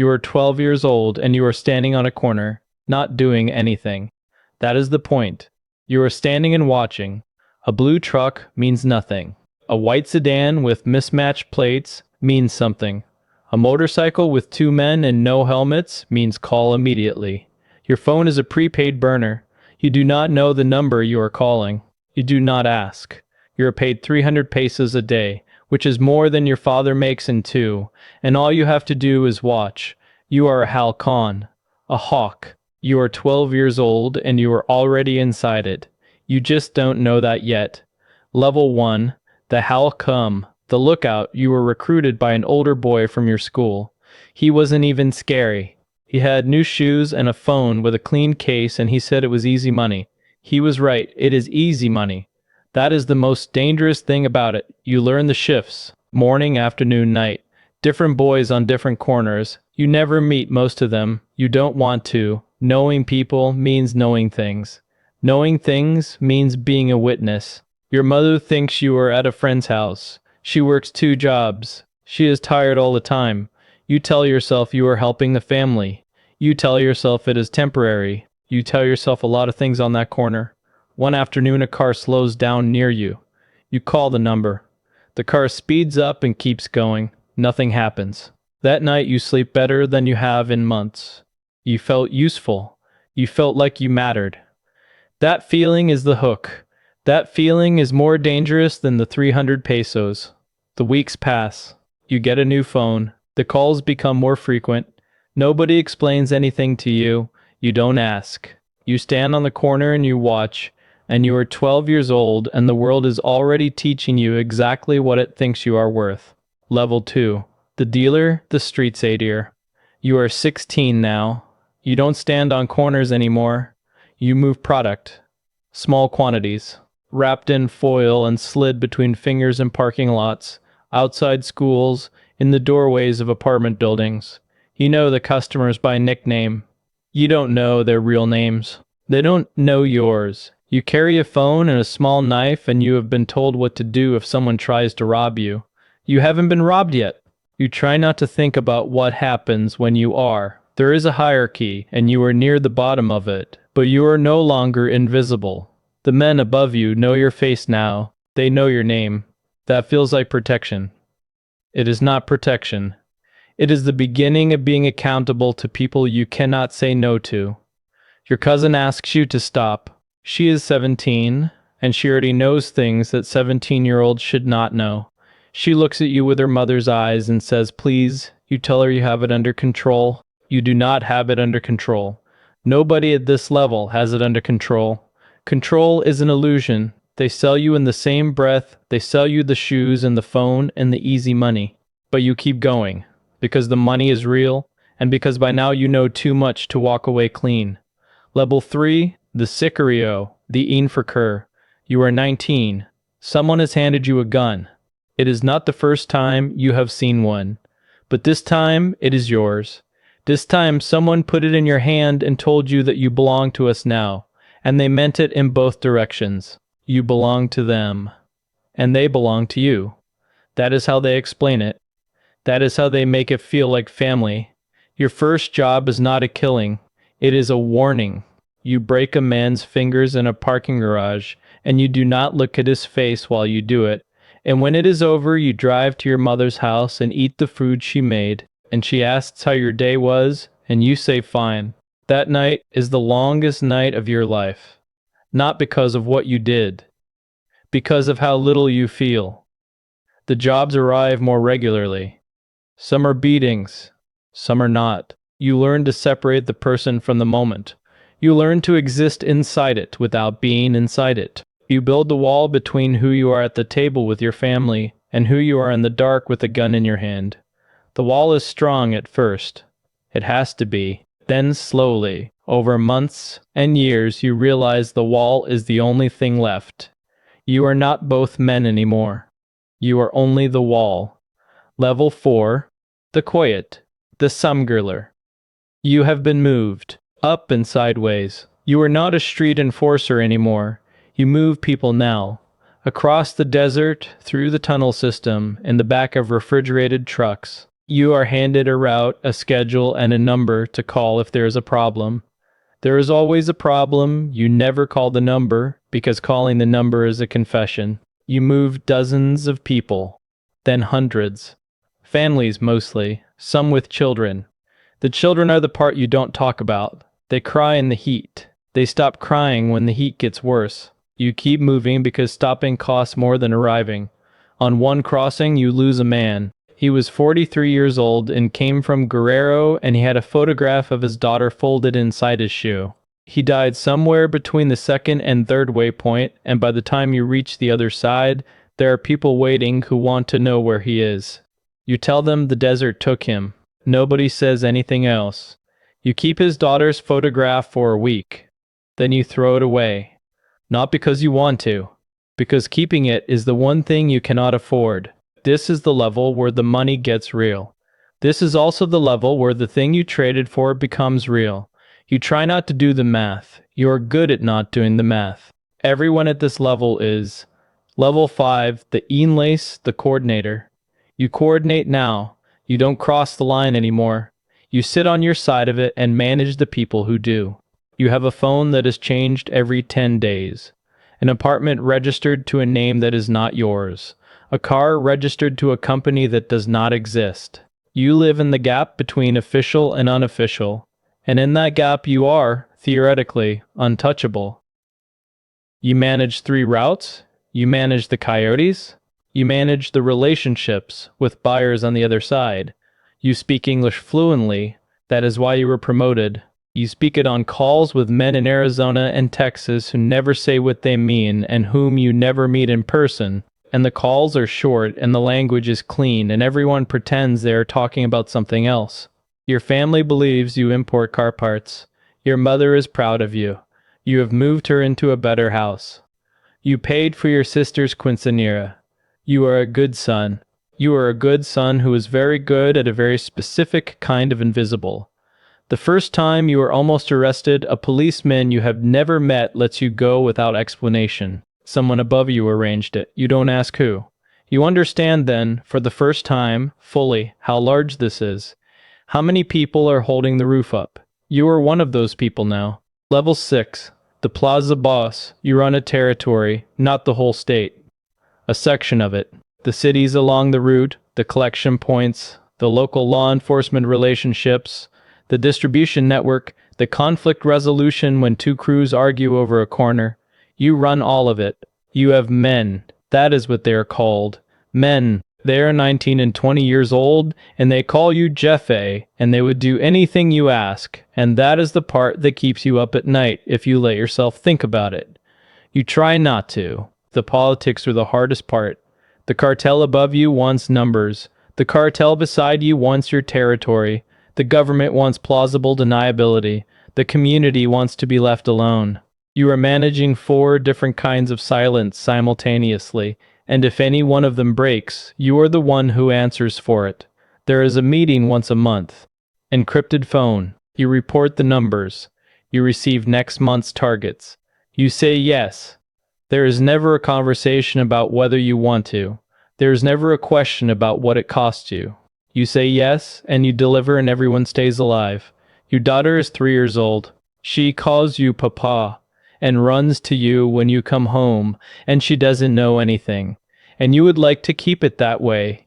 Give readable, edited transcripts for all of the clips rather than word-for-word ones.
You are 12 years old and you are standing on a corner, not doing anything. That is the point. You are standing and watching. A blue truck means nothing. A white sedan with mismatched plates means something. A motorcycle with two men and no helmets means call immediately. Your phone is a prepaid burner. You do not know the number you are calling. You do not ask. You are paid 300 pesos a day, which is more than your father makes in 2, and all you have to do is watch. You are a halcon, a hawk. You are 12 years old and you are already inside it. You just don't know that yet. Level 1, the halcon, the lookout. You were recruited by an older boy from your school. He wasn't even scary. He had new shoes and a phone with a clean case, and he said it was easy money. He was right, it is easy money. That is the most dangerous thing about it. You learn the shifts, morning, afternoon, night. Different boys on different corners. You never meet most of them. You don't want to. Knowing people means knowing things. Knowing things means being a witness. Your mother thinks you are at a friend's house. She works 2 jobs. She is tired all the time. You tell yourself you are helping the family. You tell yourself it is temporary. You tell yourself a lot of things on that corner. One afternoon, a car slows down near you. You call the number. The car speeds up and keeps going. Nothing happens. That night, you sleep better than you have in months. You felt useful. You felt like you mattered. That feeling is the hook. That feeling is more dangerous than the 300 pesos. The weeks pass. You get a new phone. The calls become more frequent. Nobody explains anything to you. You don't ask. You stand on the corner and you watch, and you are 12 years old and the world is already teaching you exactly what it thinks you are worth. Level 2. The dealer, the street satyr. You are 16 now. You don't stand on corners anymore. You move product. Small quantities. Wrapped in foil and slid between fingers in parking lots, outside schools, in the doorways of apartment buildings. You know the customers by nickname. You don't know their real names. They don't know yours. You carry a phone and a small knife, and you have been told what to do if someone tries to rob you. You haven't been robbed yet. You try not to think about what happens when you are. There is a hierarchy, and you are near the bottom of it, but you are no longer invisible. The men above you know your face now. They know your name. That feels like protection. It is not protection. It is the beginning of being accountable to people you cannot say no to. Your cousin asks you to stop. She is 17, and she already knows things that 17-year-olds should not know. She looks at you with her mother's eyes and says, please. You tell her you have it under control. You do not have it under control. Nobody at this level has it under control. Control is an illusion. They sell you in the same breath. They sell you the shoes and the phone and the easy money. But you keep going. Because the money is real, and because by now you know too much to walk away clean. Level 3, the sicario, the infraker. You are 19. Someone has handed you a gun. It is not the first time you have seen one, but this time it is yours. This time someone put it in your hand and told you that you belong to us now, and they meant it in both directions. You belong to them, and they belong to you. That is how they explain it. That is how they make it feel like family. Your first job is not a killing. It is a warning. You break a man's fingers in a parking garage, and you do not look at his face while you do it. And when it is over, you drive to your mother's house and eat the food she made, and she asks how your day was, and you say fine. That night is the longest night of your life. Not because of what you did, because of how little you feel. The jobs arrive more regularly. Some are beatings, some are not. You learn to separate the person from the moment. You learn to exist inside it without being inside it. You build the wall between who you are at the table with your family and who you are in the dark with a gun in your hand. The wall is strong at first. It has to be. Then slowly, over months and years, you realize the wall is the only thing left. You are not both men anymore. You are only the wall. Level 4. The quiet, the smuggler. You have been moved, up and sideways. You are not a street enforcer anymore. You move people now. Across the desert, through the tunnel system, in the back of refrigerated trucks. You are handed a route, a schedule, and a number to call if there is a problem. There is always a problem. You never call the number, because calling the number is a confession. You move dozens of people, then hundreds. Families mostly, some with children. The children are the part you don't talk about. They cry in the heat. They stop crying when the heat gets worse. You keep moving because stopping costs more than arriving. On one crossing, you lose a man. He was 43 years old and came from Guerrero, and he had a photograph of his daughter folded inside his shoe. He died somewhere between the second and third waypoint, and by the time you reach the other side, there are people waiting who want to know where he is. You tell them the desert took him. Nobody says anything else. You keep his daughter's photograph for a week. Then you throw it away. Not because you want to, because keeping it is the one thing you cannot afford. This is the level where the money gets real. This is also the level where the thing you traded for becomes real. You try not to do the math. You are good at not doing the math. Everyone at this level is. Level 5, the enlace, the coordinator. You coordinate now. You don't cross the line anymore. You sit on your side of it and manage the people who do. You have a phone that is changed every 10 days. An apartment registered to a name that is not yours. A car registered to a company that does not exist. You live in the gap between official and unofficial, and in that gap you are, theoretically, untouchable. You manage 3 routes. You manage the coyotes. You manage the relationships with buyers on the other side. You speak English fluently. That is why you were promoted. You speak it on calls with men in Arizona and Texas who never say what they mean and whom you never meet in person. And the calls are short and the language is clean and everyone pretends they are talking about something else. Your family believes you import car parts. Your mother is proud of you. You have moved her into a better house. You paid for your sister's quinceañera. You are a good son. You are a good son who is very good at a very specific kind of invisible. The first time you are almost arrested, a policeman you have never met lets you go without explanation. Someone above you arranged it. You don't ask who. You understand then, for the first time, fully, how large this is. How many people are holding the roof up? You are one of those people now. Level 6. The plaza boss. You run a territory, not the whole state. A section of it. The cities along the route, the collection points, the local law enforcement relationships, the distribution network, the conflict resolution when 2 crews argue over a corner. You run all of it. You have men. That is what they are called. Men. They are 19 and 20 years old, and they call you Jefe, and they would do anything you ask, and that is the part that keeps you up at night if you let yourself think about it. You try not to. The politics are the hardest part. The cartel above you wants numbers. The cartel beside you wants your territory. The government wants plausible deniability. The community wants to be left alone. You are managing 4 different kinds of silence simultaneously, and if any one of them breaks, you are the one who answers for it. There is a meeting once a month. Encrypted phone. You report the numbers. You receive next month's targets. You say yes. There is never a conversation about whether you want to. There is never a question about what it costs you. You say yes, and you deliver and everyone stays alive. Your daughter is 3 years old. She calls you Papa, and runs to you when you come home, and she doesn't know anything. And you would like to keep it that way.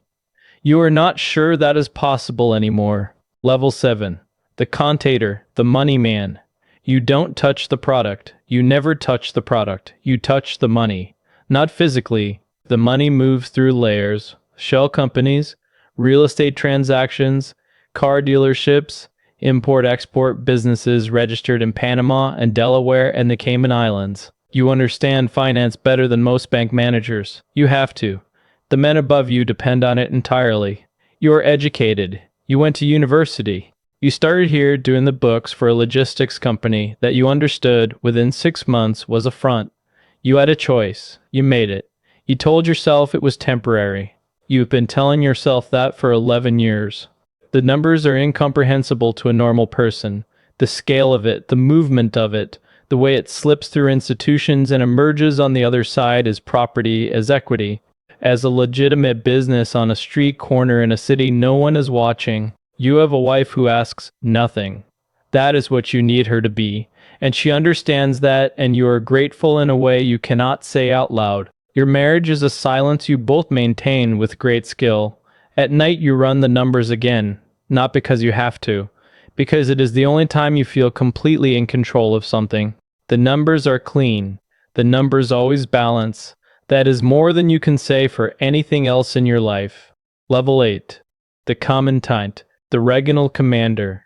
You are not sure that is possible anymore. Level 7. The contator, the money man. You don't touch the product. You never touch the product. You touch the money. Not physically. The money moves through layers. Shell companies, real estate transactions, car dealerships, import-export businesses registered in Panama and Delaware and the Cayman Islands. You understand finance better than most bank managers. You have to. The men above you depend on it entirely. You are educated. You went to university. You started here doing the books for a logistics company that you understood within 6 months was a front. You had a choice. You made it. You told yourself it was temporary. You've been telling yourself that for 11 years. The numbers are incomprehensible to a normal person. The scale of it, the movement of it, the way it slips through institutions and emerges on the other side as property, as equity. as a legitimate business on a street corner in a city no one is watching. You have a wife who asks nothing. That is what you need her to be, and she understands that, and you are grateful in a way you cannot say out loud. Your marriage is a silence you both maintain with great skill. At night you run the numbers again, not because you have to, because it is the only time you feel completely in control of something. The numbers are clean. The numbers always balance. That is more than you can say for anything else in your life. Level 8. The Commandant, the regional commander.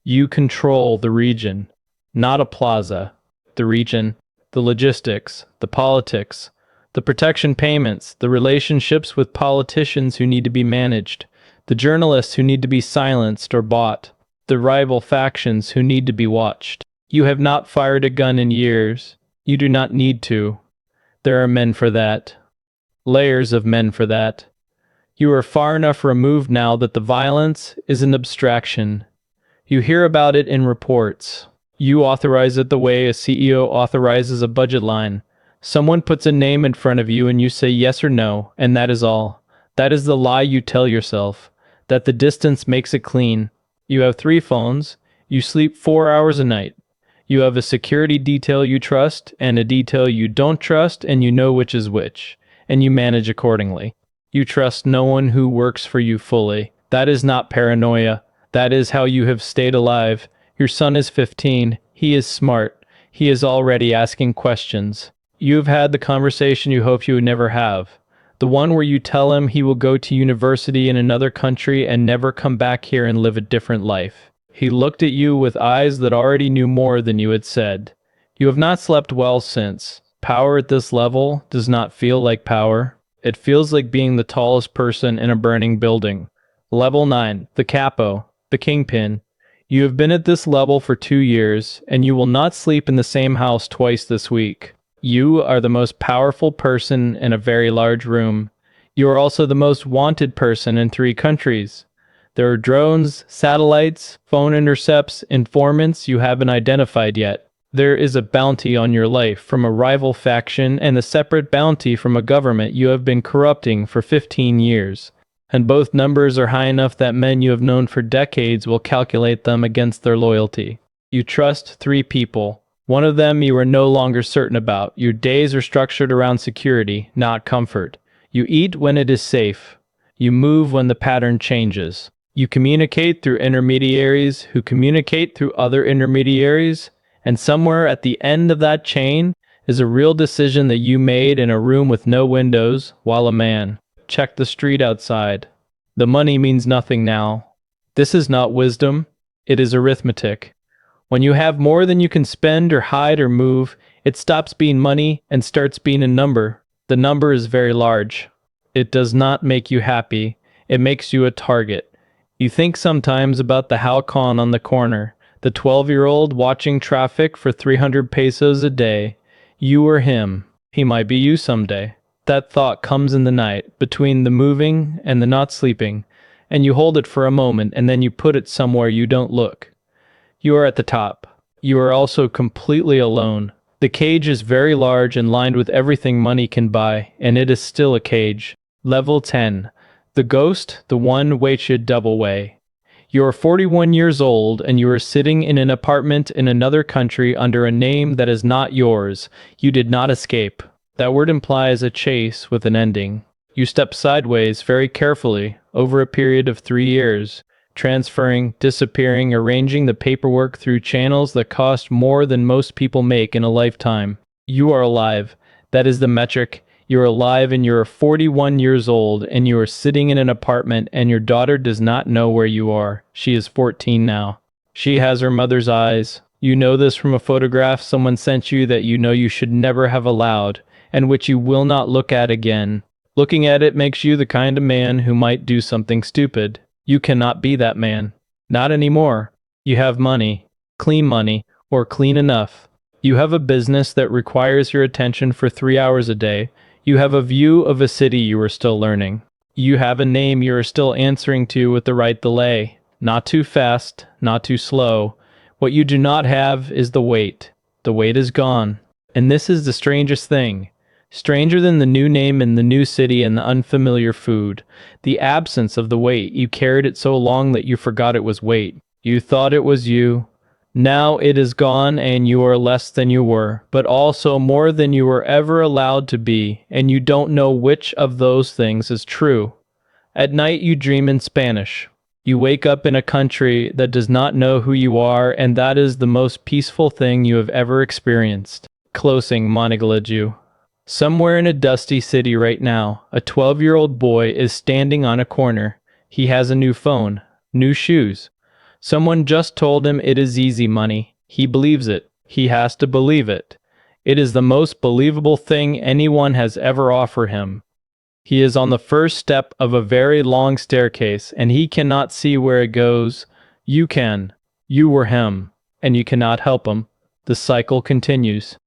You control the region, not a plaza. The region, the logistics, the politics, the protection payments, the relationships with politicians who need to be managed, the journalists who need to be silenced or bought, the rival factions who need to be watched. You have not fired a gun in years. You do not need to. There are men for that. Layers of men for that. You are far enough removed now that the violence is an abstraction. You hear about it in reports. You authorize it the way a CEO authorizes a budget line. Someone puts a name in front of you and you say yes or no, and that is all. That is the lie you tell yourself, that the distance makes it clean. You have 3 phones. You sleep 4 hours a night. You have a security detail you trust and a detail you don't trust, and you know which is which, and you manage accordingly. You trust no one who works for you fully. That is not paranoia. That is how you have stayed alive. Your son is 15. He is smart. He is already asking questions. You have had the conversation you hoped you would never have. The one where you tell him he will go to university in another country and never come back here and live a different life. He looked at you with eyes that already knew more than you had said. You have not slept well since. Power at this level does not feel like power. It feels like being the tallest person in a burning building. Level 9, the capo, the kingpin. You have been at this level for 2 years, and you will not sleep in the same house twice this week. You are the most powerful person in a very large room. You are also the most wanted person in 3 countries. There are drones, satellites, phone intercepts, informants you haven't identified yet. There is a bounty on your life from a rival faction and a separate bounty from a government you have been corrupting for 15 years. And both numbers are high enough that men you have known for decades will calculate them against their loyalty. You trust 3 people. One of them you are no longer certain about. Your days are structured around security, not comfort. You eat when it is safe. You move when the pattern changes. You communicate through intermediaries who communicate through other intermediaries, and somewhere at the end of that chain is a real decision that you made in a room with no windows while a man checked the street outside. The money means nothing now. This is not wisdom, it is arithmetic. When you have more than you can spend or hide or move, it stops being money and starts being a number. The number is very large. It does not make you happy, it makes you a target. You think sometimes about the halcon on the corner, the 12-year-old watching traffic for 300 pesos a day. You or him. He might be you someday. That thought comes in the night, between the moving and the not sleeping, and you hold it for a moment and then you put it somewhere you don't look. You are at the top. You are also completely alone. The cage is very large and lined with everything money can buy, and it is still a cage. Level 10. The ghost, the one weighted double way. You are 41 years old and you are sitting in an apartment in another country under a name that is not yours. You did not escape. That word implies a chase with an ending. You step sideways very carefully over a period of 3 years, transferring, disappearing, arranging the paperwork through channels that cost more than most people make in a lifetime. You are alive. That is the metric. You're alive and you're 41 years old and you are sitting in an apartment and your daughter does not know where you are. She is 14 now. She has her mother's eyes. You know this from a photograph someone sent you that you know you should never have allowed and which you will not look at again. Looking at it makes you the kind of man who might do something stupid. You cannot be that man. Not anymore. You have money, or clean enough. You have a business that requires your attention for 3 hours a day. You have a view of a city you are still learning. You have a name you are still answering to with the right delay. Not too fast, not too slow. What you do not have is the weight. The weight is gone. And this is the strangest thing. Stranger than the new name in the new city and the unfamiliar food. The absence of the weight. You carried it so long that you forgot it was weight. You thought it was you. Now it is gone and you are less than you were, but also more than you were ever allowed to be, and you don't know which of those things is true. At night you dream in Spanish. You wake up in a country that does not know who you are, and that is the most peaceful thing you have ever experienced. Closing Monagalaju. Somewhere in a dusty city right now, a 12-year-old boy is standing on a corner. He has a new phone, new shoes. Someone just told him it is easy money. He believes it. He has to believe it. It is the most believable thing anyone has ever offered him. He is on the first step of a very long staircase, and he cannot see where it goes. You can. You were him, and you cannot help him. The cycle continues.